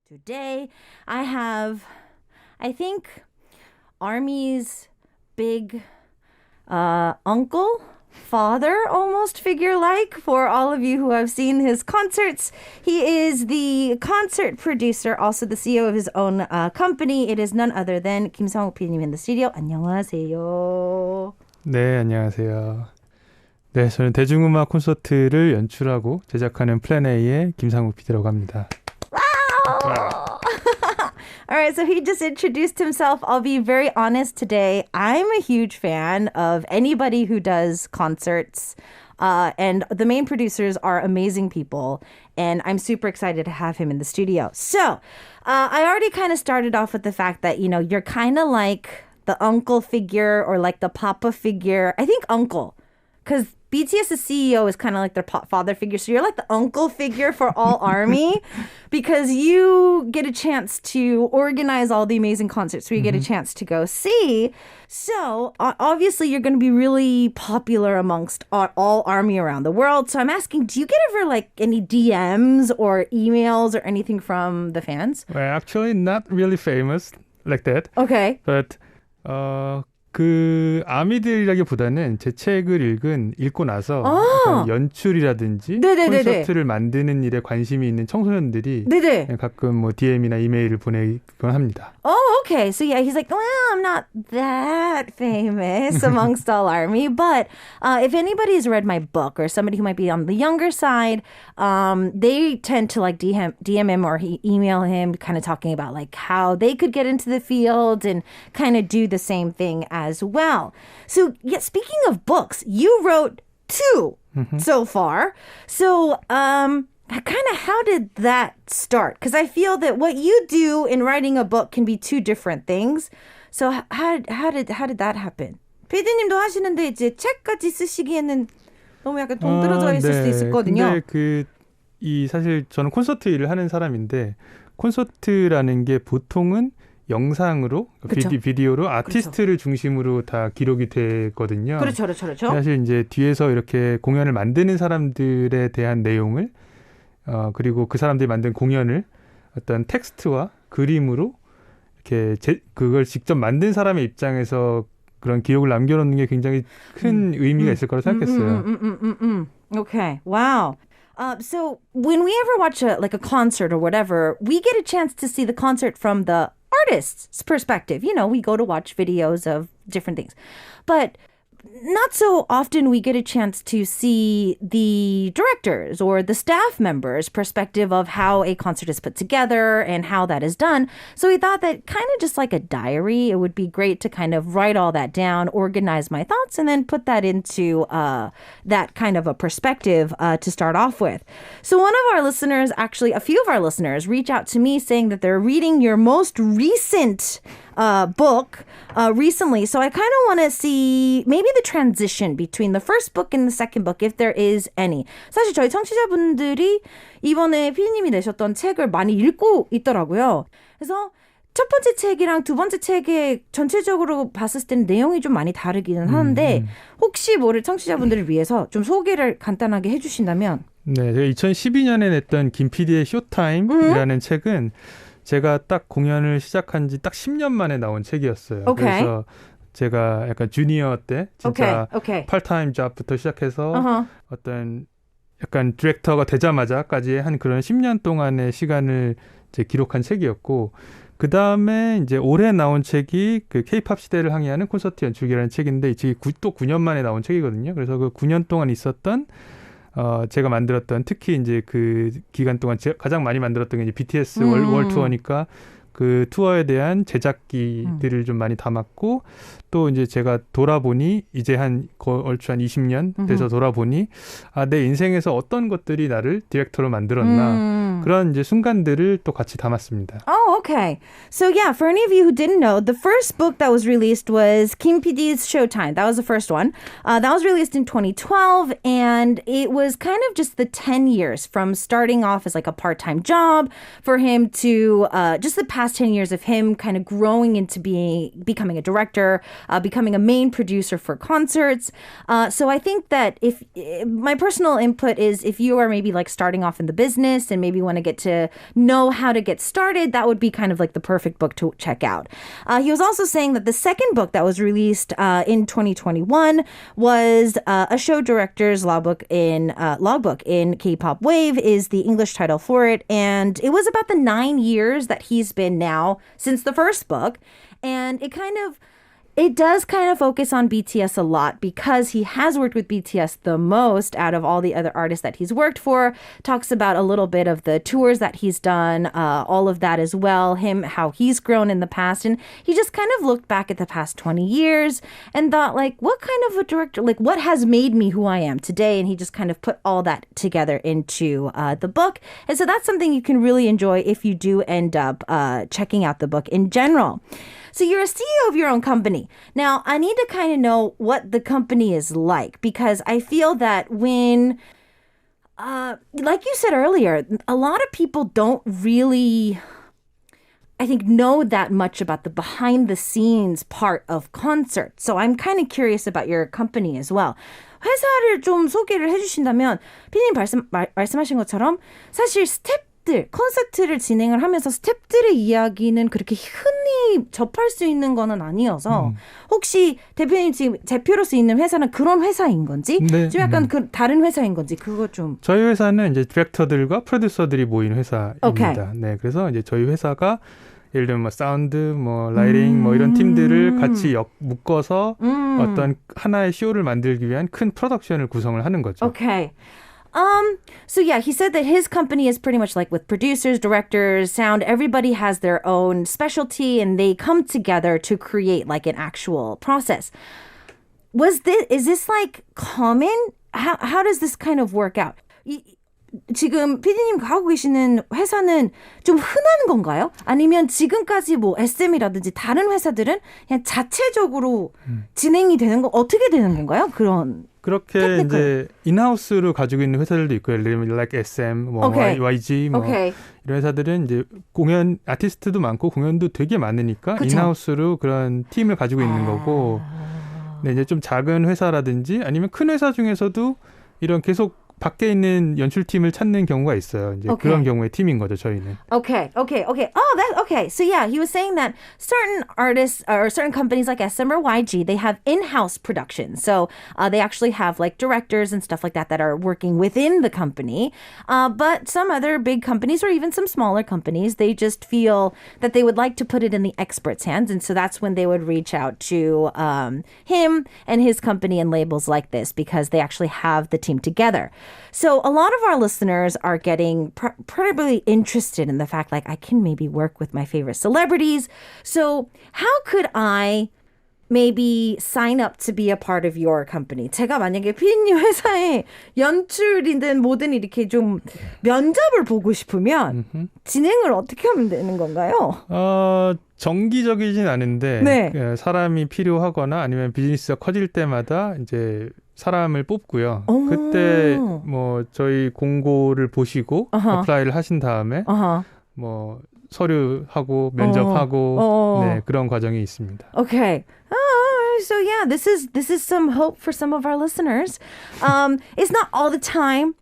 Today, I have, I think, ARMY's big uncle, father almost figure-like for all of you who have seen his concerts. He is the concert producer, also the CEO of his own company. It is none other than Kim Sang Wook PD님 in the studio. 안녕하세요. 네, 안녕하세요. 네, 저는 대중음악 콘서트를 연출하고 제작하는 플랜 A의 김상욱 PD라고 합니다. Wow! All right, so he just introduced himself. I'll be very honest today. I'm a huge fan of anybody who does concerts. And the main producers are amazing people. And I'm super excited to have him in the studio. So I already kind of started off with the fact that, you know, you're kind of like the uncle figure or like the papa figure. I think uncle, because BTS's CEO is kind of like their father figure. So you're like the uncle figure for all ARMY because you get a chance to organize all the amazing concerts. So you get a chance to go see. So obviously you're going to be really popular amongst all ARMY around the world. So I'm asking, do you get ever like any DMs or emails or anything from the fans? Well, actually not really famous like that. Okay. But 그 아미들이라기보다는 제 책을 읽고 나서 연출이라든지 네네네네. 콘서트를 만드는 일에 관심이 있는 청소년들이 네네. 가끔 뭐 DM이나 이메일을 보내곤 합니다. Oh, okay. So yeah, he's like, well, I'm not that famous amongst all ARMY, but if anybody's read my book or somebody who might be on the younger side, they tend to like DM him or email him kind of talking about like how they could get into the field and kind of do the same thing as well. So yeah, speaking of books, you wrote 2 so far. So kind of how did that start? Because I feel that what you do in writing a book can be 2 different things. So how did that happen? PD님도 하시는데 이제 책까지 쓰시기에는 너무 약간 동떨어져 있을 수도 있었거든요. 근데 사실 저는 콘서트 일을 하는 사람인데 콘서트라는 게 보통은 영상으로 비디오로 아티스트를 그렇죠. 중심으로 다 기록이 되거든요. 그렇죠. 사실 이제 뒤에서 이렇게 공연을 만드는 사람들에 대한 내용을 그리고 그 사람들이 만든 공연을 어떤 텍스트와 그림으로 이렇게 그걸 직접 만든 사람의 입장에서 그런 기록을 남겨놓는 게 굉장히 큰 의미가 있을 거라고 생각했어요. Okay, wow. So when we ever watch a concert or whatever, we get a chance to see the concert from the artist's perspective. You know, we go to watch videos of different things. But not so often we get a chance to see the directors or the staff members' perspective of how a concert is put together and how that is done. So we thought that kind of just like a diary, it would be great to kind of write all that down, organize my thoughts, and then put that into that kind of a perspective to start off with. So one of our listeners, actually a few of our listeners, reach out to me saying that they're reading your most recent book recently. So I kind of want to see maybe the transition between the first book and the second book, if there is any. 사실 저희 청취자분들이 이번에 피디님이 내셨던 책을 많이 읽고 있더라고요. 그래서 첫 번째 책이랑 두 번째 책의 전체적으로 봤을 때는 내용이 좀 많이 다르기는 하는데 혹시 모를 청취자분들을 위해서 좀 소개를 간단하게 해주신다면. 네, 제가 2012년에 냈던 김 PD의 쇼타임이라는 책은 제가 딱 공연을 시작한 지 딱 10년 만에 나온 책이었어요. Okay. 그래서 제가 약간 주니어 때 진짜 팔타임 잡부터 시작해서 어떤 약간 디렉터가 되자마자까지 한 그런 10년 동안의 시간을 이제 기록한 책이었고 그 다음에 이제 올해 나온 책이 그 K-팝 시대를 항해하는 콘서트 연출기라는 책인데 이 책이 또 9년 만에 나온 책이거든요. 그래서 그 9년 동안 있었던 제가 만들었던 특히 이제 그 기간 동안 가장 많이 만들었던 게 이제 BTS 월 투어니까 그 투어에 대한 제작기들을 좀 많이 담았고 또 이제 제가 돌아보니 이제 얼추 한 20년 돼서 돌아보니 내 인생에서 어떤 것들이 나를 디렉터로 만들었나 그런 이제 순간들을 또 같이 담았습니다. Oh, okay. So yeah, for any of you who didn't know, the first book that was released was Kim PD's Showtime. That was the first one. That was released in 2012, and it was kind of just the 10 years from starting off as like a part-time job for him to just the past past 10 years of him kind of growing into becoming a director, becoming a main producer for concerts. So I think that if my personal input is if you are maybe like starting off in the business and maybe want to get to know how to get started, that would be kind of like the perfect book to check out. He was also saying that the second book that was released in 2021 was a show director's logbook in K-pop Wave is the English title for it. And it was about the 9 years that he's been now since the first book. And it does kind of focus on BTS a lot because he has worked with BTS the most out of all the other artists that he's worked for. Talks about a little bit of the tours that he's done, all of that as well, how he's grown in the past. And he just kind of looked back at the past 20 years and thought like, what kind of a director, like what has made me who I am today? And he just kind of put all that together into the book. And so that's something you can really enjoy if you do end up checking out the book in general. So you're a CEO of your own company. Now, I need to kind of know what the company is like because I feel that when, like you said earlier, a lot of people don't really, I think, know that much about the behind the scenes part of concerts. So I'm kind of curious about your company as well. 회사를 좀 소개를 해주신다면 피디님 말씀하신 것처럼 사실 콘서트를 진행을 하면서 스태프들의 이야기는 그렇게 흔히 접할 수 있는 거는 아니어서 혹시 대표님 지금 대표로서 있는 회사는 그런 회사인 건지 네. 좀 약간 다른 회사인 건지 그거 좀 저희 회사는 이제 디렉터들과 프로듀서들이 모인 회사입니다. Okay. 네, 그래서 이제 저희 회사가 예를 들면 뭐 사운드, 뭐 라이팅, 뭐 이런 팀들을 같이 묶어서 어떤 하나의 쇼를 만들기 위한 큰 프로덕션을 구성을 하는 거죠. Okay. So yeah, he said that his company is pretty much like with producers, directors, sound, everybody has their own specialty and they come together to create like an actual process. Is this like common? How does this kind of work out? 지금 피디님 하고 계시는 회사는 좀 흔한 건가요? 아니면 지금까지 뭐 SM이라든지 다른 회사들은 그냥 자체적으로 진행이 되는 거 어떻게 되는 건가요? 그렇게 테크니컬. 이제 인하우스로 가지고 있는 회사들도 있고요. 예를 들면 like SM, 뭐 Okay. YG, 뭐 Okay. 이런 회사들은 이제 공연 아티스트도 많고 공연도 되게 많으니까 그쵸? 인하우스로 그런 팀을 가지고 있는 거고. 네, 이제 좀 작은 회사라든지 아니면 큰 회사 중에서도 이런 계속 밖에 있는 연출팀을 찾는 경우가 있어요. 이제 Okay. 그런 경우의 팀인 거죠, 저희는. Okay. Okay. So yeah, he was saying that certain artists or certain companies like SM or YG, they have in-house productions. So they actually have like directors and stuff like that are working within the company. But some other big companies or even some smaller companies, they just feel that they would like to put it in the experts' hands. And so that's when they would reach out to him and his company and labels like this because they actually have the team together. So a lot of our listeners are getting probably interested in the fact like I can maybe work with my favorite celebrities. So how could I maybe sign up to be a part of your company? 제가 만약에 피디님 회사에 연출이든 뭐든 이렇게 좀 면접을 보고 싶으면 진행을 어떻게 하면 되는 건가요? 정기적이진 않은데 네. 사람이 필요하거나 아니면 비즈니스가 커질 때마다 이제 사람을 뽑고요. 그때 뭐 저희 공고를 보시고 어플라이를 하신 다음에 뭐 서류하고 면접하고 네, 그런 과정이 있습니다. Okay. So yeah, this is some hope for some of our listeners. It's not all the time.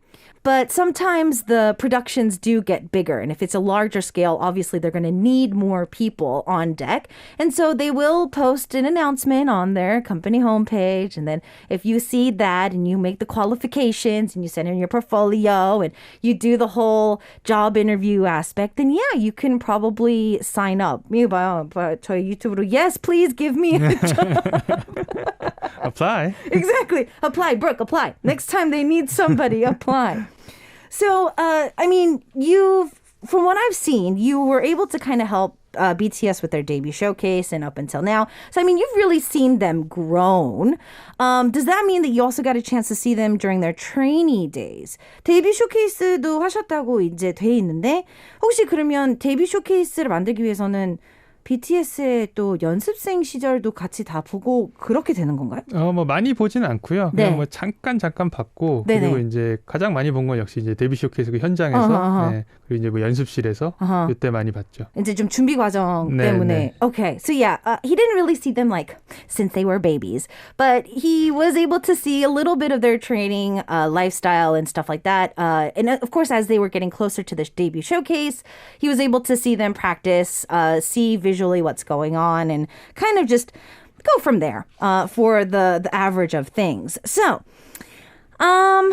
But sometimes the productions do get bigger. And if it's a larger scale, obviously they're going to need more people on deck. And so they will post an announcement on their company homepage. And then if you see that and you make the qualifications and you send in your portfolio and you do the whole job interview aspect, then yeah, you can probably sign up. 이거 봐요. 저희 유튜브로 yes, please give me a job. Apply. Exactly. Apply, Brooke, apply. Next time they need somebody, apply. So, I mean, from what I've seen, you were able to kind of help BTS with their debut showcase and up until now. So, I mean, you've really seen them grown. Does that mean that you also got a chance to see them during their trainee days? 데뷔 쇼케이스도 하셨다고 이제 돼 있는데 혹시 그러면 데뷔 쇼케이스를 만들기 위해서는 BTS의 또 연습생 시절도 같이 다 보고 그렇게 되는 건가요? 뭐 많이 보지는 않고요. 그냥 네. 뭐 잠깐 봤고 네네. 그리고 이제 가장 많이 본 건 역시 이제 데뷔 쇼케이스 그 현장에서 네. 그리고 이제 뭐 연습실에서 이때 많이 봤죠. 이제 좀 준비 과정 네, 때문에. 네. Okay, so yeah, he didn't really see them like since they were babies, but he was able to see a little bit of their training lifestyle and stuff like that. And of course, as they were getting closer to the debut showcase, he was able to see them practice, see visually what's going on, and kind of just go from there for the average of things. So, I'm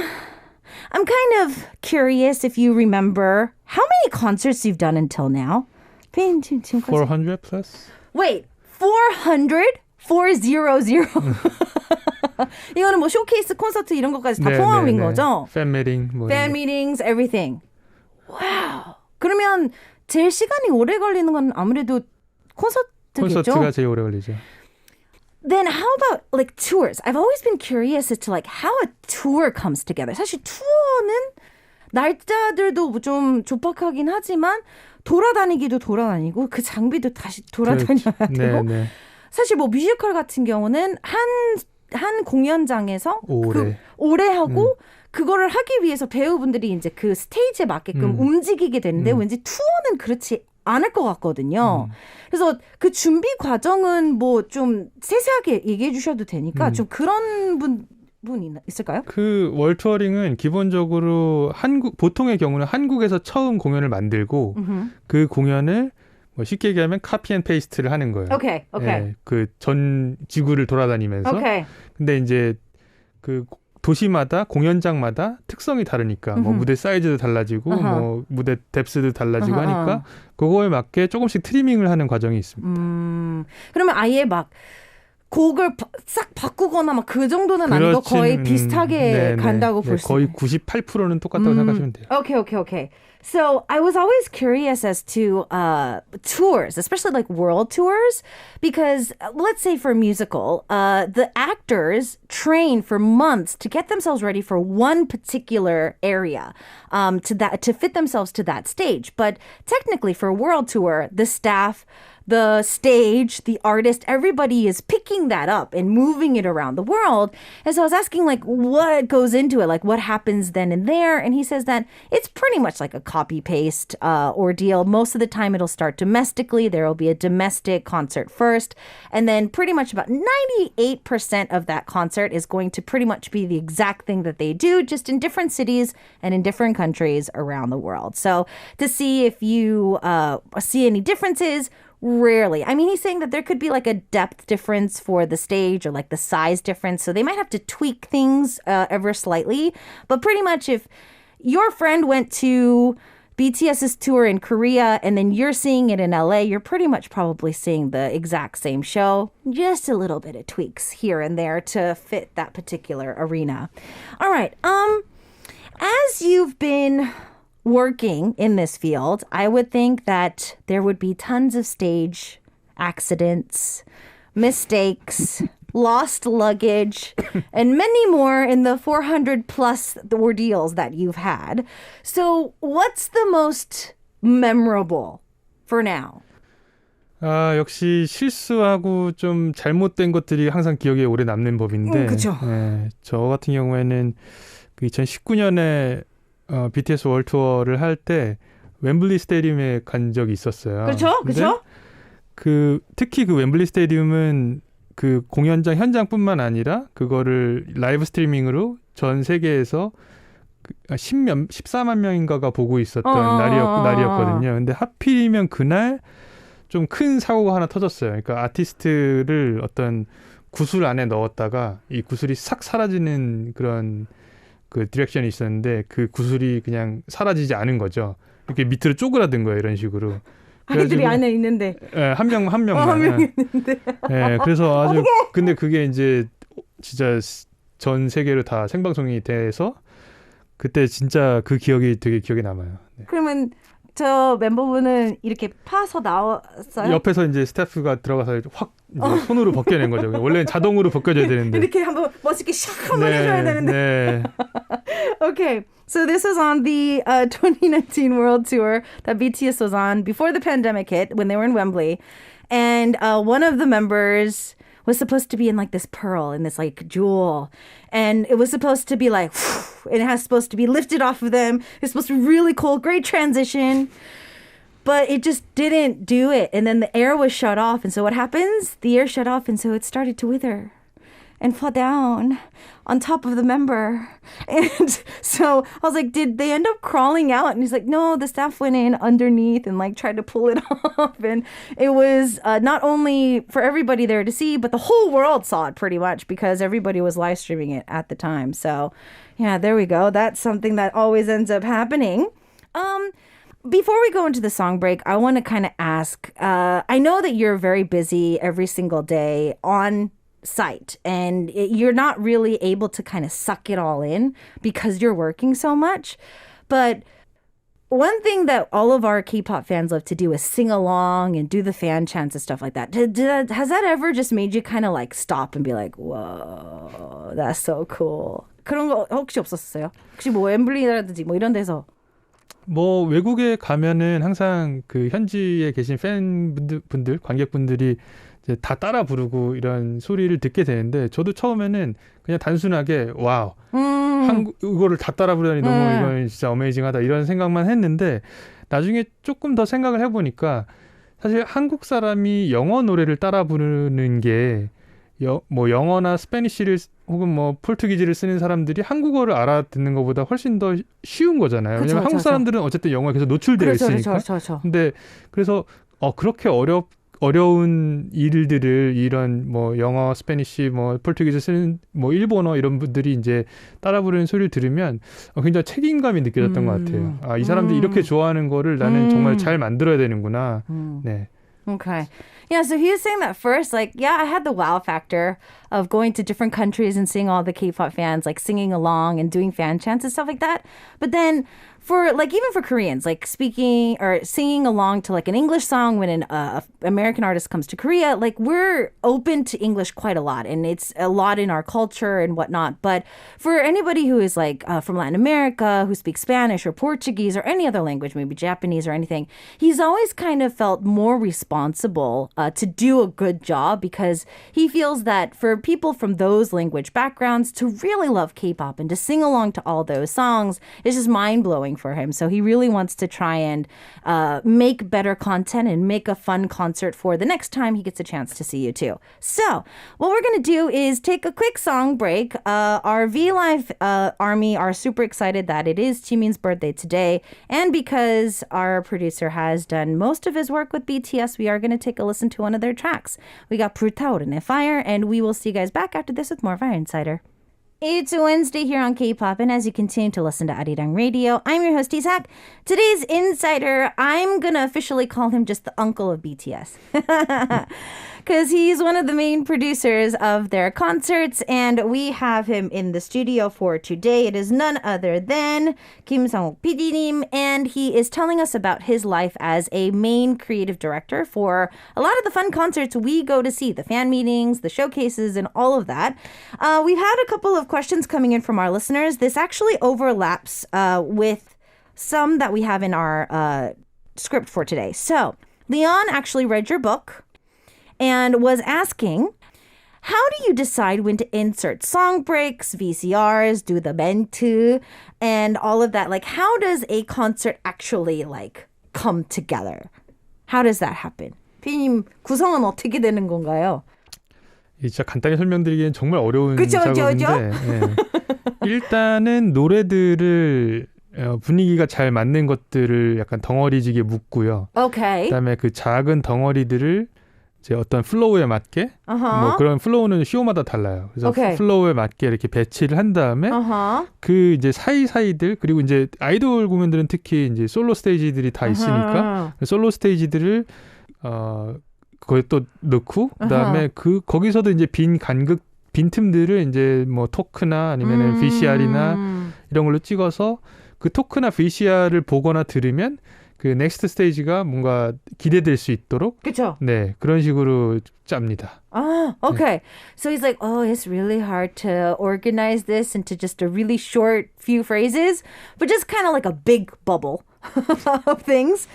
kind of curious if you remember how many concerts you've done until now. 400 plus? Wait, 400? 400. 이거는 뭐 쇼케이스 콘서트 이런 것까지 다 포함인 거죠? Fan meeting. Fan meetings, everything. Wow. 그러면 제일 시간이 오래 걸리는 건 아무래도 콘서트겠죠? 콘서트가 제일 오래 걸리죠. Then how about like tours? I've always been curious as to like how a tour comes together. 사실 투어는 날짜들도 좀 좁박하긴 하지만 돌아다니기도 돌아다니고 그 장비도 다시 돌아다녀야 되고 네. 사실 뭐 뮤지컬 같은 경우는 한 공연장에서 오래 하고 그거를 하기 위해서 배우분들이 이제 그 스테이지에 맞게끔 움직이게 되는데 왠지 투어는 그렇지 않을 것 같거든요. 그래서 그 준비 과정은 뭐 좀 세세하게 얘기해 주셔도 되니까 좀 그런 분 있을까요? 그 월투어링은 기본적으로 보통의 경우는 한국에서 처음 공연을 만들고 그 공연을 뭐 쉽게 얘기하면 카피 앤 페이스트를 하는 거예요. 오케이. 예, 그 전 지구를 돌아다니면서. 오케이. 근데 이제 그 도시마다 공연장마다 특성이 다르니까 뭐 무대 사이즈도 달라지고 뭐 무대 뎁스도 달라지고 하니까 그거에 맞게 조금씩 트리밍을 하는 과정이 있습니다. 그러면 아예 막 곡을 싹 바꾸거나 막 그 정도는 아니고 거의 비슷하게 간다고 볼 수 거의 98%는 똑같다고 생각하시면 돼요. Okay. So I was always curious as to tours, especially like world tours, because let's say for a musical, the actors train for months to get themselves ready for one particular area, to fit themselves to that stage. But technically for a world tour, the staff, the stage, the artist, everybody is picking that up and moving it around the world. And so I was asking, like, what goes into it? Like, what happens then and there? And he says that it's pretty much like a copy-paste ordeal. Most of the time it'll start domestically. There will be a domestic concert first. And then pretty much about 98% of that concert is going to pretty much be the exact thing that they do, just in different cities and in different countries around the world. So to see if you see any differences, rarely. I mean, he's saying that there could be like a depth difference for the stage or like the size difference. So they might have to tweak things ever slightly. But pretty much if your friend went to BTS's tour in Korea and then you're seeing it in LA, you're pretty much probably seeing the exact same show. Just a little bit of tweaks here and there to fit that particular arena. All right. As you've been working in this field, I would think that there would be tons of stage accidents, mistakes, lost luggage, and many more in the 400 plus ordeals that you've had. So what's the most memorable for now? 역시 실수하고 좀 잘못된 것들이 항상 기억에 오래 남는 법인데 그렇죠. 저 같은 경우에는 2019년에 BTS 월 투어를 할 때 웸블리 스테디움에 간 적이 있었어요. 그렇죠. 특히 그 웸블리 스테디움은 그 공연장 현장뿐만 아니라 그거를 라이브 스트리밍으로 전 세계에서 14만 명인가가 보고 있었던 날이었거든요. 근데 하필이면 그날 좀 큰 사고가 하나 터졌어요. 그러니까 아티스트를 어떤 구슬 안에 넣었다가 이 구슬이 싹 사라지는 그런 그 디렉션이 있었는데 그 구슬이 그냥 사라지지 않은 거죠. 이렇게 밑으로 쪼그라든 거예요, 이런 식으로. 아이들이 안에 있는데. 한 명만. 한 명 있는데. 그래서 아주 근데 그게 이제 진짜 전 세계로 다 생방송이 돼서 그때 진짜 그 기억이 되게 기억에 남아요. 네. 그러면 저 멤버분은 이렇게 파서 나왔어요? 옆에서 이제 스태프가 들어가서 확 이제 손으로 벗겨낸 거죠. 원래는 자동으로 벗겨져야 되는데. 이렇게 한번 멋있게 샥 한번 해줘야 되는데. 네. Okay, so this was on the 2019 World Tour that BTS was on before the pandemic hit when they were in Wembley. And one of the members was supposed to be in like this pearl, in this like jewel. And it was supposed to be like, and it has supposed to be lifted off of them. It's supposed to be really cool, great transition. But it just didn't do it. And then the air was shut off. And so what happens? The air shut off and so it started to wither and fall down on top of the member. And so I was like, did they end up crawling out? And he's like, no, the staff went in underneath and like tried to pull it off. And it was not only for everybody there to see, but the whole world saw it pretty much because everybody was live streaming it at the time. So yeah, there we go. That's something that always ends up happening. Before we go into the song break, I want to kind of ask, I know that you're very busy every single day on site and you're not really able to kind of suck it all in because you're working so much. But one thing that all of our K-pop fans love to do is sing along and do the fan chants and stuff like that. Has that ever just made you kind of like stop and be like, whoa, that's so cool? 그런 거 혹시 없었어요? 혹시 뭐 웸블리라든지 뭐 이런 데서? 뭐 외국에 가면은 항상 그 현지에 계신 팬분들, 관객분들이 이제 다 따라 부르고 이런 소리를 듣게 되는데 저도 처음에는 그냥 단순하게 와우 이거를 다 따라 부르다니 너무 이건 진짜 어메이징하다 이런 생각만 했는데 나중에 조금 더 생각을 해보니까 사실 한국 사람이 영어 노래를 따라 부르는 게 뭐 영어나 스페니쉬를 혹은 뭐 포르투기즈를 쓰는 사람들이 한국어를 알아듣는 것보다 훨씬 더 쉬운 거잖아요. 그쵸, 왜냐면 한국 사람들은 어쨌든 영어에 계속 노출되어 있으니까. 그렇죠. 근데 그래서 그렇게 어려운 일들을 이런 뭐 영어, 스페니쉬, 뭐 포르투기즈 쓰는 뭐 일본어 이런 분들이 이제 따라 부르는 소리를 들으면 굉장히 책임감이 느껴졌던 것 같아요. 이 사람들이 이렇게 좋아하는 거를 나는 정말 잘 만들어야 되는구나. 네. Okay. Yeah, so he was saying that first, like, yeah, I had the wow factor of going to different countries and seeing all the K-pop fans, like, singing along and doing fan chants and stuff like that. But then for, like, even for Koreans, like, speaking or singing along to, like, an English song when an American artist comes to Korea, like, we're open to English quite a lot. And it's a lot in our culture and whatnot. But for anybody who is, like, from Latin America, who speaks Spanish or Portuguese or any other language, maybe Japanese or anything, he's always kind of felt more responsible to do a good job because he feels that for people from those language backgrounds to really love K-pop and to sing along to all those songs is just mind-blowing for him. So he really wants to try and make better content and make a fun concert for the next time he gets a chance to see you too. So what we're going to do is take a quick song break. Our V-Live Army are super excited that it is Jimin's birthday today. And because our producer has done most of his work with BTS, we are going to take a listen to one of their tracks. We got 불타오르는 Fire, and we will see you guys back after this with more Fire Insider. It's Wednesday here on K-Pop, and as you continue to listen to Arirang Radio, I'm your host, Isak. Today's Insider, I'm going to officially call him just the uncle of BTS. Because he's one of the main producers of their concerts, and we have him in the studio for today. It is none other than Kim Sang Wook PD, and he is telling us about his life as a main creative director for a lot of the fun concerts we go to see, the fan meetings, the showcases, and all of that. We've had a couple of questions coming in from our listeners. This actually overlaps with some that we have in our script for today. So, Leon actually read your book and was asking, how do you decide when to insert song breaks, VCRs, do the 멘트, and all of that? Like, how does a concert actually, like, come together? How does that happen? 피디님, 구성은 어떻게 되는 건가요? 진짜 간단히 설명드리기엔 정말 어려운 작업인데 예. 일단은 노래들을 분위기가 잘 맞는 것들을 약간 덩어리지게 묶고요. Okay. 그다음에 그 작은 덩어리들을 이제 어떤 플로우에 맞게 뭐 그런 플로우는 쇼마다 달라요. 그래서 플로우에 맞게 이렇게 배치를 한 다음에 그 이제 사이사이들 그리고 이제 아이돌 공연들은 특히 이제 솔로 스테이지들이 다 있으니까 솔로 스테이지들을 거기에 또 넣고 그다음에 거기서도 이제 빈 틈들을 이제 뭐 토크나 아니면은 VCR이나 이런 걸로 찍어서 그 토크나 VCR을 보거나 들으면 그 넥스트 스테이지가 뭔가 기대될 수 있도록 그쵸? 네, 그런 식으로 짭니다. Ah, okay. So he's like, oh, it's really hard to organize this into just a really short few phrases, but just kind of like a big bubble of things.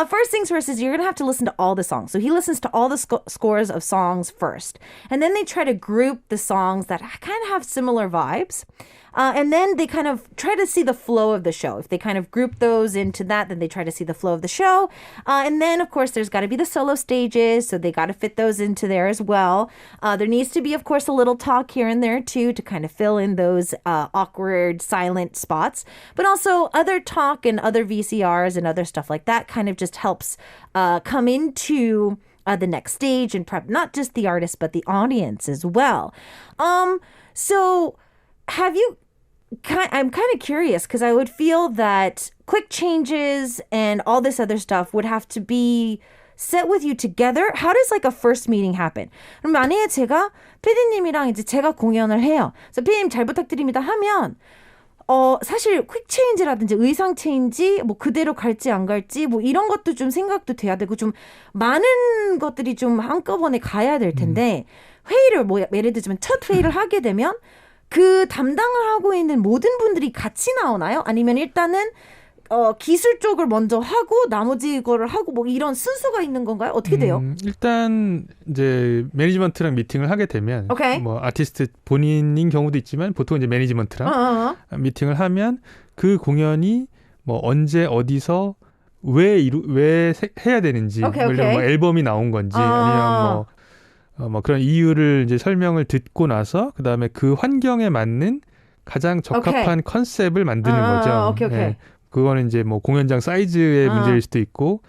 First things first is you're going to have to listen to all the songs. So he listens to all the scores of songs first. And then they try to group the songs that kind of have similar vibes. And then they kind of try to see the flow of the show. If they kind of group those into that, then they try to see the flow of the show. And then, of course, there's got to be the solo stages, so they got to fit those into there as well. There needs to be, of course, a little talk here and there, too, to kind of fill in those awkward, silent spots. But also other talk and other VCRs and other stuff like that kind of just helps come into the next stage and prep not just the artist, but the audience as well. So... I'm kind of curious because I would feel that quick changes and all this other stuff would have to be set with you together. How does like a first meeting happen? 그럼 만약에 제가 PD님이랑 이제 제가 공연을 해요. 그래서 PD님 잘 부탁드립니다 하면 사실 퀵 체인지라든지 의상 체인지 뭐 그대로 갈지 안 갈지 뭐 이런 것도 좀 생각도 돼야 되고 좀 많은 것들이 좀 한꺼번에 가야 될 텐데 회의를 뭐 예를 들자면 첫 회의를 하게 되면 그 담당을 하고 있는 모든 분들이 같이 나오나요? 아니면 일단은 기술 쪽을 먼저 하고 나머지 거를 하고 뭐 이런 순서가 있는 건가요? 어떻게 돼요? 일단 이제 매니지먼트랑 미팅을 하게 되면 뭐 아티스트 본인인 경우도 있지만 보통 이제 매니지먼트랑 미팅을 하면 그 공연이 뭐 언제 어디서 왜 해야 되는지 뭐 앨범이 나온 건지 아니면 뭐 그런 이유를 이제 설명을 듣고 나서 그다음에 그 환경에 맞는 가장 적합한 컨셉을 만드는 거죠. 네. 그거는 이제 뭐 공연장 사이즈의 문제일 수도 있고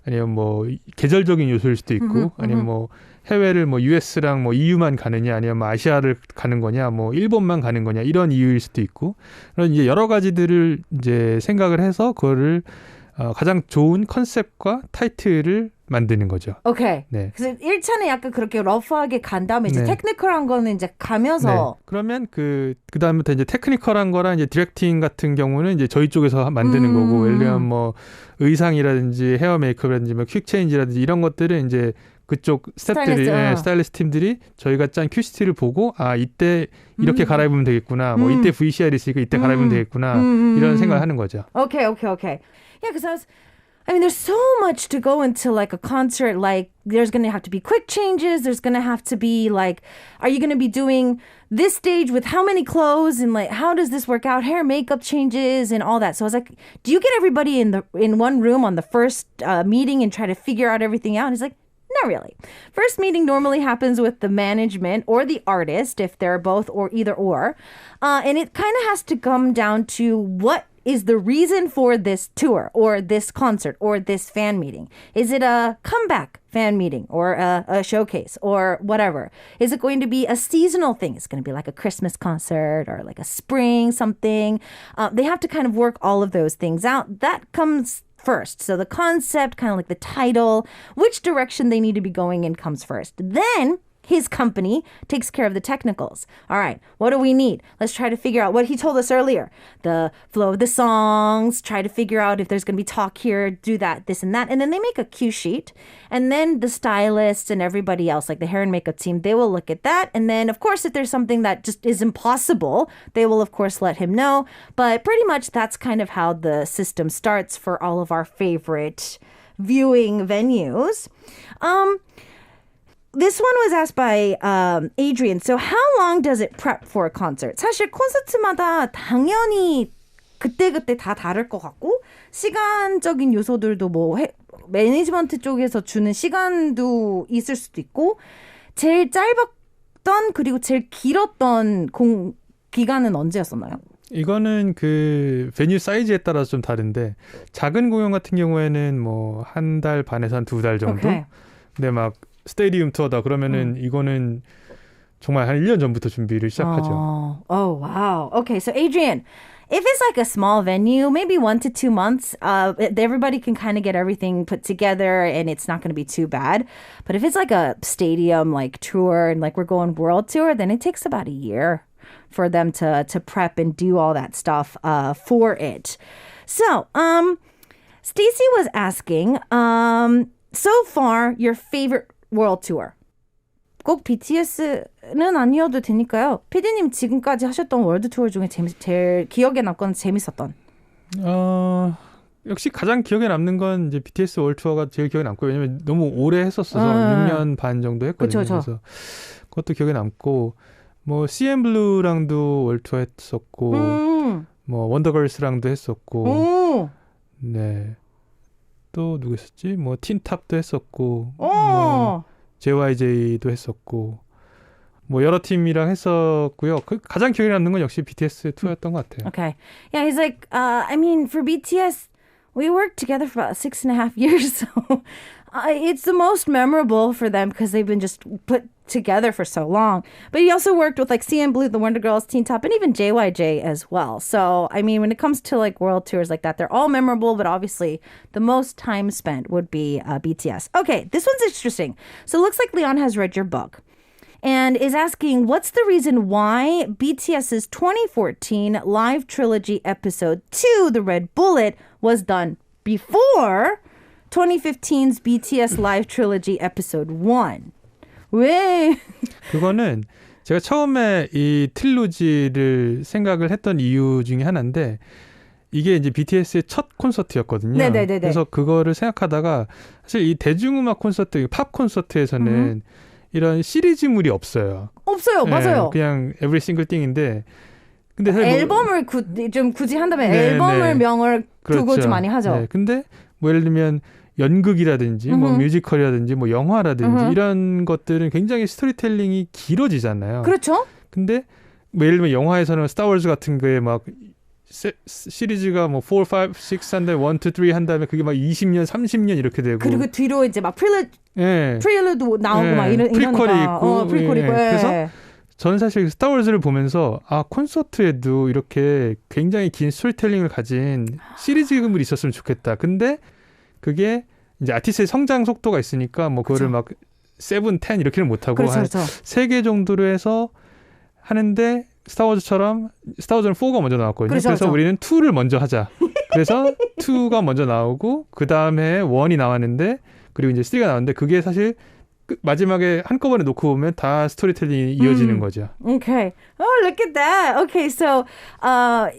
아니면 뭐 계절적인 요소일 수도 있고 아니면 뭐 해외를 뭐 US랑 뭐 EU만 가느냐 아니면 뭐 아시아를 가는 거냐 뭐 일본만 가는 거냐 이런 이유일 수도 있고 그런 이제 여러 가지들을 이제 생각을 해서 그거를 가장 좋은 컨셉과 타이틀을 만드는 거죠. 오케이. 네. 그래서 1차는 약간 그렇게 러프하게 간 다음에 이제 테크니컬한 거는 이제 가면서 그러면 그다음부터 이제 테크니컬한 거랑 이제 디렉팅 같은 경우는 이제 저희 쪽에서 만드는 거고 예를 들면 뭐 의상이라든지 헤어 메이크업이라든지 뭐 퀵 체인지라든지 이런 것들은 이제 그쪽 스태프들이 스타일리스트 팀들이 저희가 짠 큐시티를 보고 이때 이렇게 갈아입으면 되겠구나. 뭐 이때 VCR이 있으니까 이때 갈아입으면 되겠구나. 이런 생각을 하는 거죠. Okay. Yeah, because there's so much to go into like a concert. Like, there's going to have to be quick changes. There's going to have to be like, are you going to be doing this stage with how many clothes? And like, how does this work out? Hair, makeup changes and all that. So I was like, do you get everybody in one room on the first meeting and try to figure out everything out? And he's like, not really. First meeting normally happens with the management or the artist, if they're both or either or. And it kind of has to come down to what is the reason for this tour or this concert or this fan meeting? Is it a comeback fan meeting or a showcase or whatever? Is it going to be a seasonal thing? It's going to be like a Christmas concert or like a spring something. They have to kind of work all of those things out. That comes first. So the concept, kind of like the title, which direction they need to be going in comes first. Then his company takes care of the technicals. All right, what do we need? Let's try to figure out what he told us earlier. The flow of the songs, try to figure out if there's going to be talk here, do that, this and that. And then they make a cue sheet. And then the stylists and everybody else, like the hair and makeup team, they will look at that. And then, of course, if there's something that just is impossible, they will, of course, let him know. But pretty much that's kind of how the system starts for all of our favorite viewing venues. This one was asked by Adrian. So how long does it prep for a concert? 사실 콘서트마다 당연히 그때그때 다 다를 것 같고 시간적인 요소들도 뭐 매니지먼트 쪽에서 주는 시간도 있을 수도 있고 제일 짧았던 그리고 제일 길었던 기간은 언제였었나요? 이거는 그 베뉴 사이즈에 따라서 좀 다른데 작은 공연 같은 경우에는 뭐 한 달 반에서 한 2달 정도. Okay. 근데 막 스테디움 투어다 그러면은 이거는 정말 한 1년 전부터 준비를 시작하죠. Oh, wow. Okay, so Adrian, if it's like a small venue, maybe 1 to 2 months, everybody can kind of get everything put together and it's not going to be too bad. But if it's like a stadium like tour and like we're going world tour, then it takes about a year for them to prep and do all that stuff for it. So, Stacey was asking, so far, your favorite world tour. 꼭 BTS는 아니어도 되니까요. PD님 지금까지 하셨던 월드 투어 중에 제일 기억에 남거나 재밌었던. 역시 가장 기억에 남는 건 이제 BTS 월드 투어가 제일 기억에 남고 왜냐면 너무 오래 했었어서 6년 반 정도 했거든요. 그쵸. 그래서 그것도 기억에 남고 뭐 CNBLUE랑도 월드 투어 했었고 뭐 원더걸스랑도 했었고 네. 또 누구 있었지? 뭐 틴탑도 했었고 뭐 JYJ도 했었고 뭐 여러 팀이랑 했었고요. 가장 기억에 남는 건 역시 BTS 투어였던 것 같아요. Okay. Yeah, he's like, I mean, for BTS, we worked together for about 6.5 years, so it's the most memorable for them because they've been just put together for so long. But he also worked with like CNBLUE, the Wonder Girls, Teen Top, and even JYJ as well. So, I mean, when it comes to like world tours like that, they're all memorable, but obviously the most time spent would be BTS. Okay, this one's interesting. So it looks like Leon has read your book and is asking, what's the reason why BTS's 2014 Live Trilogy Episode 2, The Red Bullet, was done before 2015's BTS Live Trilogy Episode 1? 왜? 그거는 제가 처음에 이 트릴로지를 생각을 했던 이유 중에 하나인데 이게 이제 BTS의 첫 콘서트였거든요. 네네네네. 그래서 그거를 생각하다가 사실 이 대중음악 콘서트, 팝 콘서트에서는 이런 시리즈물이 없어요. 없어요. 맞아요. 그냥 every single thing인데 근데 앨범을 좀 굳이 한다면 앨범을 명을 두고 그렇죠. 좀 많이 하죠. 네, 근데 뭐 예를 들면 연극이라든지 뭐 뮤지컬이라든지 뭐 영화라든지 이런 것들은 굉장히 스토리텔링이 길어지잖아요. 그렇죠. 근데 뭐 예를 들면 영화에서는 스타워즈 같은 거에 막 시리즈가 뭐 4, 5, 6 한다음에 1, 2, 3 한 다음에 그게 막 20년, 30년 이렇게 되고 그리고 뒤로 이제 막 프릴루드 나오고 막 프리퀄이 있고 프리퀄이 있고 그래서 저는 사실 스타워즈를 보면서 콘서트에도 이렇게 굉장히 긴 스토리텔링을 가진 시리즈물이 있었으면 좋겠다. 근데 그게 이제 아티스트의 성장 속도가 있으니까 뭐 그거를 막 7, 10 이렇게는 못하고 한 3개 정도로 해서 하는데 스타워즈는 4가 먼저 나왔거든요. 그래서 우리는 2를 먼저 하자. 그래서 2가 먼저 나오고 그 다음에 1이 나왔는데 그리고 이제 3가 나왔는데 그게 사실 마지막에 한꺼번에 놓고 보면 다 스토리텔링이 이어지는 거죠. Okay. Oh, look at that. Okay, so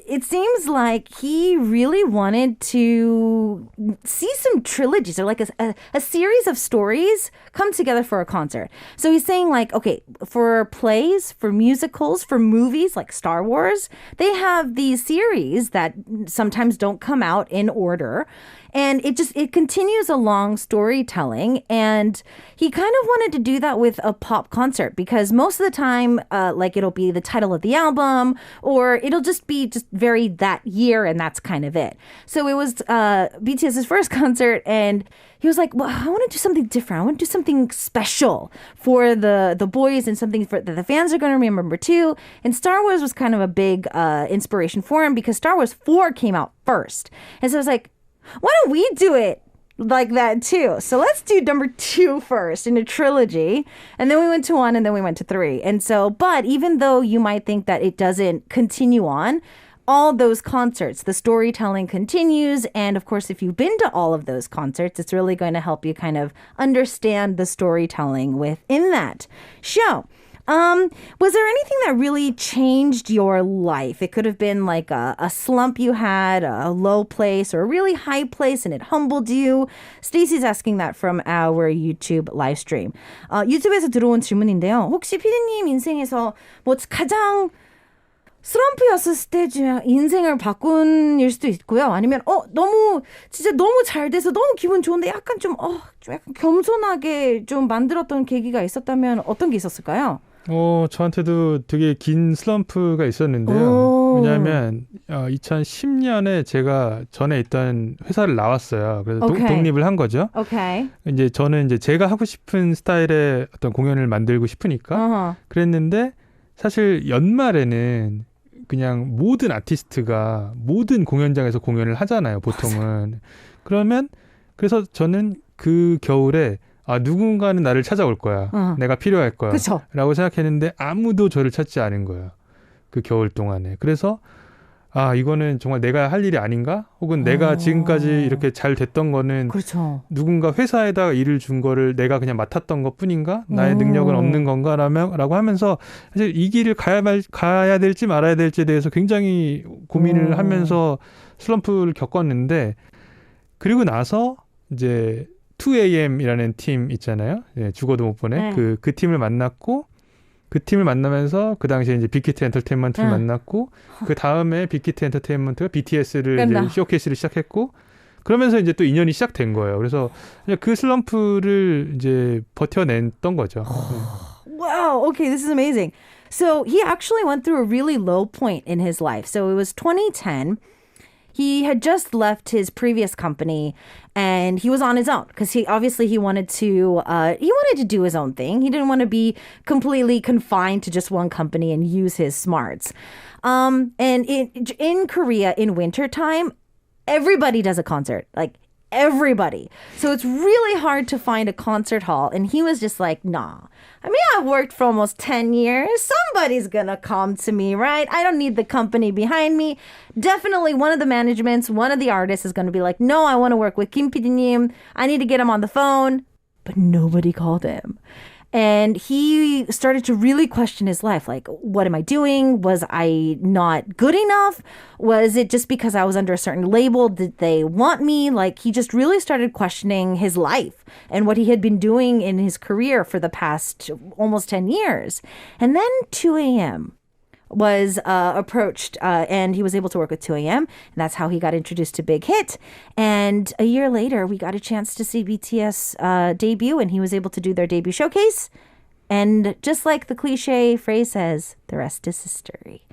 it seems like he really wanted to see some trilogies or like a series of stories come together for a concert. So he's saying like, okay, for plays, for musicals, for movies like Star Wars, they have these series that sometimes don't come out in order. And it continues a long storytelling. And he kind of wanted to do that with a pop concert because most of the time, like it'll be the title of the album or it'll just be very that year and that's kind of it. So it was BTS's first concert and he was like, well, I want to do something different. I want to do something special for the boys and something that the fans are going to remember too. And Star Wars was kind of a big inspiration for him because Star Wars 4 came out first. And so I was like, why don't we do it like that too? So let's do number 2 first in a trilogy. And then we went to 1 and then we went to 3. And so, but even though you might think that it doesn't continue on, all those concerts, the storytelling continues. And of course, if you've been to all of those concerts, it's really going to help you kind of understand the storytelling within that show. Was there anything that really changed your life? It could have been like a slump you had, a low place, or a really high place, and it humbled you. Stacey's asking that from our YouTube live stream. 유튜브에서 들어온 질문인데요. 혹시 피디님 인생에서 뭐 가장 슬럼프였을 때 인생을 바꾼 일 수도 있고요. 아니면 너무 잘 돼서 너무 기분 좋은데 약간 좀 약간 겸손하게 좀 만들었던 계기가 있었다면 어떤 게 있었을까요? 저한테도 되게 긴 슬럼프가 있었는데요. 왜냐하면 2010년에 제가 전에 있던 회사를 나왔어요. 그래서 독립을 한 거죠. 이제 저는 이제 제가 하고 싶은 스타일의 어떤 공연을 만들고 싶으니까 그랬는데 사실 연말에는 그냥 모든 아티스트가 모든 공연장에서 공연을 하잖아요, 보통은. 그래서 저는 그 겨울에 누군가는 나를 찾아올 거야. 내가 필요할 거야. 라고 생각했는데 아무도 저를 찾지 않은 거예요. 그 겨울 동안에. 그래서 아, 이거는 정말 내가 할 일이 아닌가? 혹은 내가 지금까지 이렇게 잘 됐던 거는 그렇죠. 누군가 회사에다가 일을 준 거를 내가 그냥 맡았던 것 뿐인가? 나의 능력은 없는 건가? 라고 하면서 사실 이 길을 가야 될지 말아야 될지에 대해서 굉장히 고민을 하면서 슬럼프를 겪었는데 그리고 나서 이제 2AM이라는 팀 있잖아요. 예, 죽어도 못 보내. 그 팀을 만났고 그 팀을 만나면서 그 당시에 이제 빅히트 엔터테인먼트를 만났고 그 다음에 빅히트 엔터테인먼트가 BTS를 이제 쇼케이스를 시작했고 그러면서 이제 또 인연이 시작된 거예요. 그래서 그 슬럼프를 이제 버텨냈던 거죠. Wow, okay, this is amazing. So he actually went through a really low point in his life. So it was 2010. He had just left his previous company and he was on his own because he wanted to do his own thing. He didn't want to be completely confined to just one company and use his smarts. And in Korea in wintertime, everybody does a concert. Like everybody. So it's really hard to find a concert hall. And he was just like, nah. I mean, I've worked for almost 10 years. Somebody's going to come to me, right? I don't need the company behind me. Definitely one of the managements, one of the artists is going to be like, no, I want to work with Kim PD님. I need to get him on the phone. But nobody called him. And he started to really question his life. Like, what am I doing? Was I not good enough? Was it just because I was under a certain label? Did they want me? Like, he just really started questioning his life and what he had been doing in his career for the past almost 10 years. And then 2AM was approached and he was able to work with 2AM. And that's how he got introduced to Big Hit. And a year later, we got a chance to see BTS debut and he was able to do their debut showcase. And just like the cliche phrase says, the rest is history.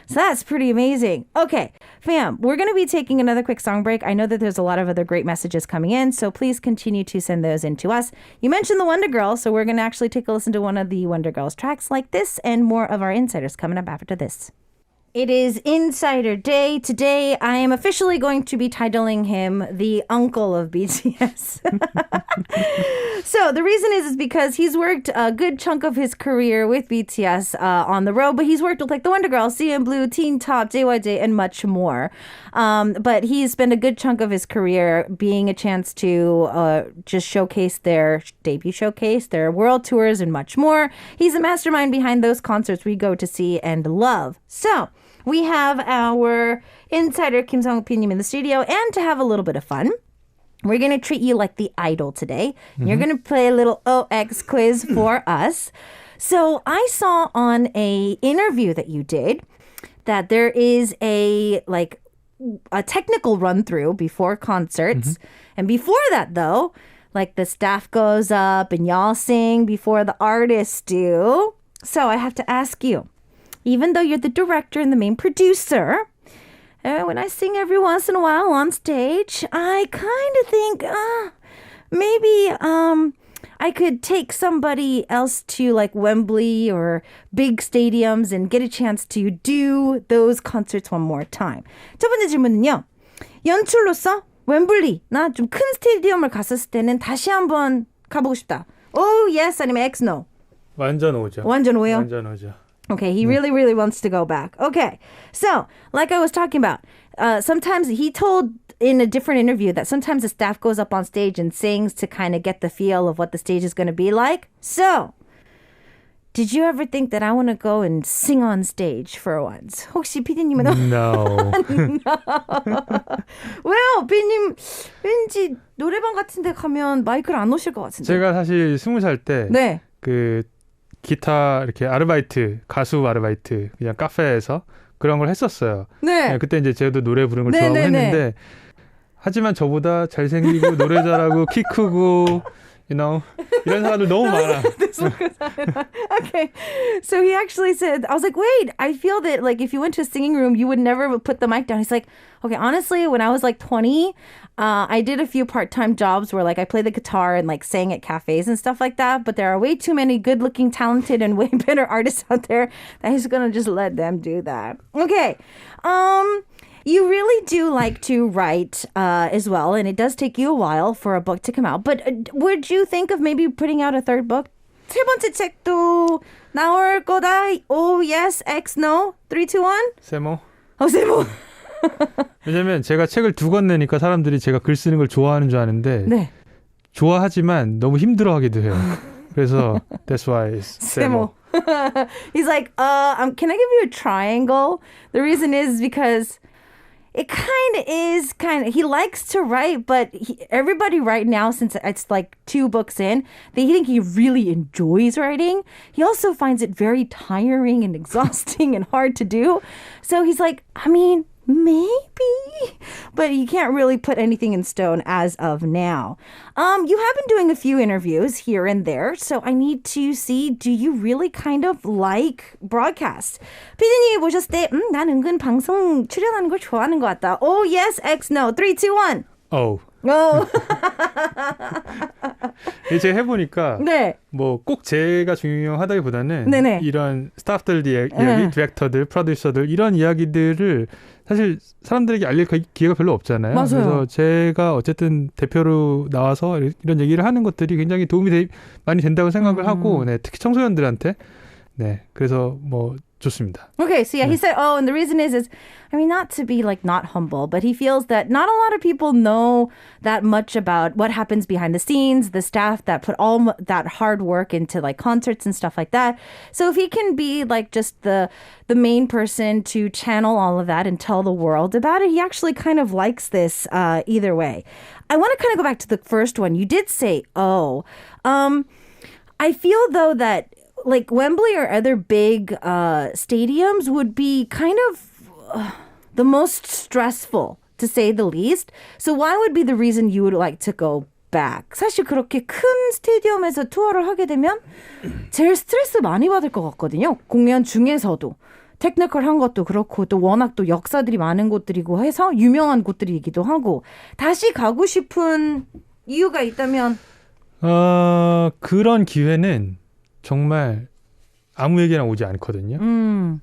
So that's pretty amazing. Okay, fam, we're going to be taking another quick song break. I know that there's a lot of other great messages coming in, so please continue to send those in to us. You mentioned the Wonder Girls, so we're going to actually take a listen to one of the Wonder Girls tracks like this and more of our insiders coming up after this. It is Insider Day. Today, I am officially going to be titling him the uncle of BTS. So the reason is because he's worked a good chunk of his career with BTS on the road, but he's worked with like the Wonder Girls, CNBLUE, Teen Top, JYJ, and much more. But he's spent a good chunk of his career being a chance to just showcase their debut showcase, their world tours, and much more. He's the mastermind behind those concerts we go to see and love. So we have our insider Kim Sang Wook PD in the studio, and to have a little bit of fun, we're going to treat you like the idol today. Mm-hmm. You're going to play a little OX quiz for us. So I saw on a interview that you did that there is a technical run through before concerts. Mm-hmm. And before that, though, like the staff goes up and y'all sing before the artists do. So I have to ask you, even though you're the director and the main producer, when I sing every once in a while on stage, I kind of think, maybe I could take somebody else to like Wembley or big stadiums and get a chance to do those concerts one more time. 첫 번째 질문은요. 연출로서 웸블리나 좀 큰 스테디움을 갔었을 때는 다시 한번 가보고 싶다. Oh, yes, 아니면 X, no. 완전 오죠. 완전 오요? 완전 오죠. Okay, he really, really wants to go back. Okay, so like I was talking about, sometimes he told in a different interview that sometimes the staff goes up on stage and sings to kind of get the feel of what the stage is going to be like. So, did you ever think that I want to go and sing on stage for once? 혹시 PD님은? No. No. Well, PD님 왠지 노래방 같은 데 가면 마이크를 안 놓으실 것 같은데. 제가 사실 20살 때 네. 그 기타 이렇게 아르바이트, 가수 아르바이트 그냥 카페에서 그런 걸 했었어요. 네. 그때 이제 제도 노래 부르는 걸 좋아하고 했는데 하지만 저보다 잘생기고 노래 잘하고 키 크고 이런 사람들 너무 많아. Okay. So he actually said, I was like, wait, I feel that like if you went to a singing room, you would never put the mic down. He's like, okay, honestly, when I was like 20, I did a few part-time jobs where like I played the guitar and like sang at cafes and stuff like that. But there are way too many good-looking, talented, and way better artists out there that he's going to just let them do that. Okay. You really do like to write as well, and it does take you a while for a book to come out. But would you think of maybe putting out a third book? 세 번째 책도 나올 거다. Oh, yes, X, no. 3, 2, 1. 세모. 세모. 왜냐면 제가 책을 2권 내니까 사람들이 제가 글 쓰는 걸 좋아하는 줄 아는데 네. 좋아하지만 너무 힘들어하기도 해요. 그래서 that's why it's 세모. He's like, can I give you a triangle? The reason is because it he likes to write, but everybody right now, since it's like 2 books in, they think he really enjoys writing. He also finds it very tiring and exhausting and hard to do. So he's like, I mean, maybe, but you can't really put anything in stone as of now. You have been doing a few interviews here and there, so I need to see, do you really kind of like broadcast? 피디님이 보셨을 때, 난 은근 방송 출연하는 걸 좋아하는 것 같다. Oh, yes, X, no. 3, 2, 1. Oh. 이제 해보니까 네. 뭐 꼭 제가 중요하다기보다는 네네. 이런 스타프들 이야기, 디렉터들, 프로듀서들 이런 이야기들을 사실 사람들에게 알릴 기회가 별로 없잖아요. 맞아요. 그래서 제가 어쨌든 대표로 나와서 이런 얘기를 하는 것들이 굉장히 도움이 많이 된다고 생각을 하고, 네, 특히 청소년들한테, 네, 그래서 뭐 좋습니다. Okay, so yeah, he said, and the reason is, I mean, not to be like not humble, but he feels that not a lot of people know that much about what happens behind the scenes, the staff that put all that hard work into like concerts and stuff like that. So if he can be like just the main person to channel all of that and tell the world about it, he actually kind of likes this either way. I want to kind of go back to the first one. You did say, I feel though that like Wembley or other big stadiums would be kind of the most stressful, to say the least. So why would be the reason you would like to go back? 사실 그렇게 큰 스테디움에서 투어를 하게 되면 제일 스트레스 많이 받을 것 같거든요. 공연 중에서도. 테크니컬한 것도 그렇고 또 워낙 또 역사들이 많은 곳들이고 해서 유명한 곳들이기도 하고 다시 가고 싶은 이유가 있다면? 그런 기회는 정말 아무에게나 오지 않거든요.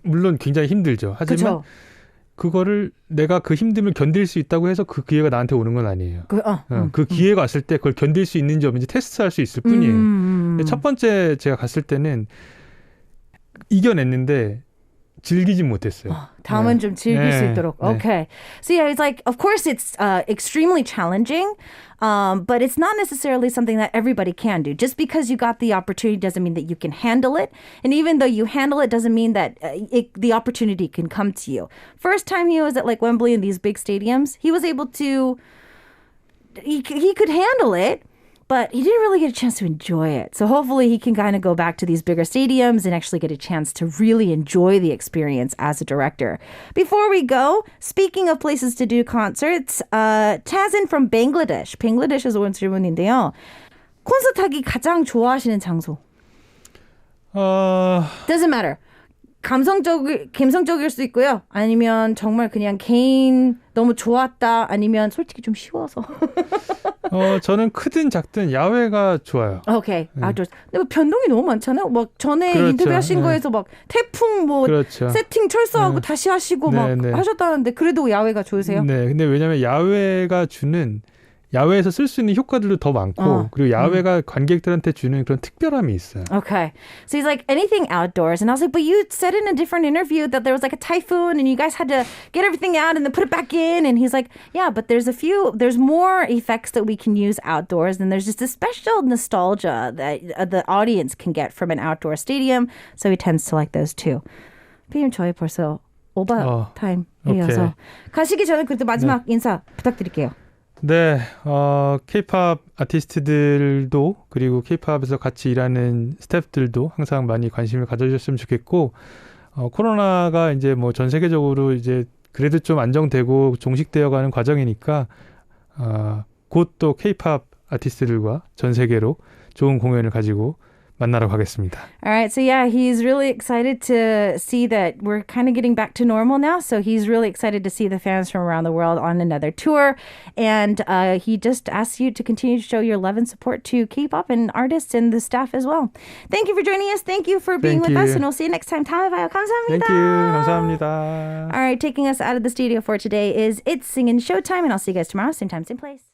물론 굉장히 힘들죠. 하지만 그쵸. 그거를 내가 그 힘듦을 견딜 수 있다고 해서 그 기회가 나한테 오는 건 아니에요. 그 기회가 왔을 때 그걸 견딜 수 있는지 없는지 테스트할 수 있을 뿐이에요. 첫 번째 제가 갔을 때는 이겨냈는데 즐기진 못했어요. 다음은 좀 즐길 수 있도록. Okay. So yeah, it's like, of course it's extremely challenging, but it's not necessarily something that everybody can do. Just because you got the opportunity doesn't mean that you can handle it. And even though you handle it doesn't mean that the opportunity can come to you. First time he was at like Wembley in these big stadiums, he was able to, he could handle it. But he didn't really get a chance to enjoy it. So hopefully he can kind of go back to these bigger stadiums and actually get a chance to really enjoy the experience as a director. Before we go, speaking of places to do concerts, Tazin from Bangladesh. Bangladesh에서 온 질문인데요. 콘서트 하기 가장 좋아하시는 장소? Doesn't matter. 감성적일 수 있고요. 아니면 정말 그냥 개인 너무 좋았다. 아니면 솔직히 좀 쉬워서. 저는 크든 작든 야외가 좋아요. 오케이. 근데 변동이 너무 많잖아요. 막 전에 그렇죠. 인터뷰하신 거에서 막 태풍 뭐 그렇죠. 세팅 철수하고 다시 하시고 막 하셨다는데 그래도 야외가 좋으세요? 네. 근데 왜냐면 야외가 주는 야외에서 쓸 수 있는 효과들도 더 많고 그리고 야외가 관객들한테 주는 그런 특별함이 있어요. Okay. So he's like, anything outdoors. And I was like, but you said in a different interview that there was like a typhoon and you guys had to get everything out and then put it back in. And he's like, yeah, but there's more effects that we can use outdoors. And there's just a special nostalgia that the audience can get from an outdoor stadium. So he tends to like those too. 피디님 저희 벌써 오버 타임이어서 가시기 전에 그래도 마지막 인사 부탁드릴게요. 네, K-pop 아티스트들도 그리고 K-pop에서 같이 일하는 스태프들도 항상 많이 관심을 가져주셨으면 좋겠고, 코로나가 이제 뭐 전 세계적으로 이제 그래도 좀 안정되고 종식되어가는 과정이니까 곧 또 K-pop 아티스트들과 전 세계로 좋은 공연을 가지고 만나러 가겠습니다. All right, so yeah, he's really excited to see that we're kind of getting back to normal now. So he's really excited to see the fans from around the world on another tour. And he just asks you to continue to show your love and support to K-pop and artists and the staff as well. Thank you for joining us. Thank you for being with us. And we'll see you next time. 다음에 봐요. 감사합니다. Thank you. 감사합니다. All right, taking us out of the studio for today is It's Singin' Showtime. And I'll see you guys tomorrow, same time, same place.